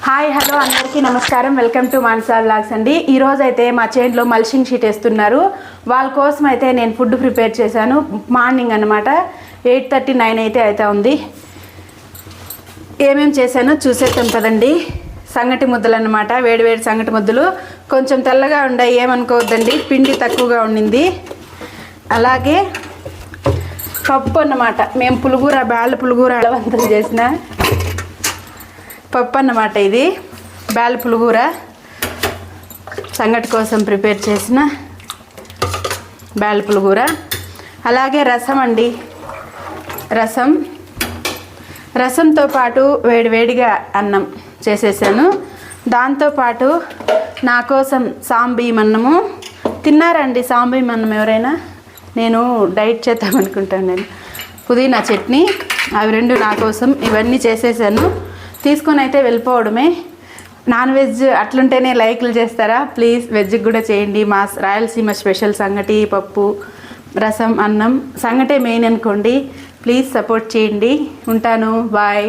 Hi hello అందరికీ నమస్కారం. Welcome to Manasa vlogs అండి. ఈరోజు అయితే మా చేనులో మల్చింగ్ షీట్ వేస్తున్నారు. వాళ్ళ కోసం అయితే నేను ఫుడ్ ప్రిపేర్ చేశాను. మార్నింగ్ అనమాట 8:39 అయితే ఉంది. ఏమేమి చేశానో చూసేస్తాం కదండి. సంగటి ముద్దలు అన్నమాట, వేడివేడి సంగటి ముద్దలు. కొంచెం తెల్లగా ఉన్నాయి, ఏమనుకోవద్దండి, పిండి తక్కువగా ఉండింది. అలాగే పప్పు అన్నమాట, మేము పులుగూర బ్యాళ్ళ పులుగూర అడవంతం చేసిన పప్పు అన్నమాట. ఇది బ్యాళ్ళ పులుగూర సంగటి కోసం ప్రిపేర్ చేసిన బ్యాళ్ళ పులుగూర. అలాగే రసం అండి, రసంతో పాటు వేడివేడిగా అన్నం చేసేసాను. దాంతోపాటు నా కోసం సాంబియ్యం అన్నము తిన్నారండి. సాంబియ్యం అన్నం ఎవరైనా? నేను డైట్ చేద్దామనుకుంటాను. నేను పుదీనా చట్నీ, అవి రెండు నా కోసం. ఇవన్నీ చేసేసాను. తీసుకొని అయితే వెళ్ళిపోవడమే. నాన్ వెజ్ అట్లుంటేనే లైక్లు చేస్తారా? ప్లీజ్ వెజ్కి కూడా చేయండి. మా రాయలసీమ స్పెషల్ సంగటి, పప్పు, రసం, అన్నం. సంగటే మెయిన్ అనుకోండి. ప్లీజ్ సపోర్ట్ చేయండి. ఉంటాను, బాయ్.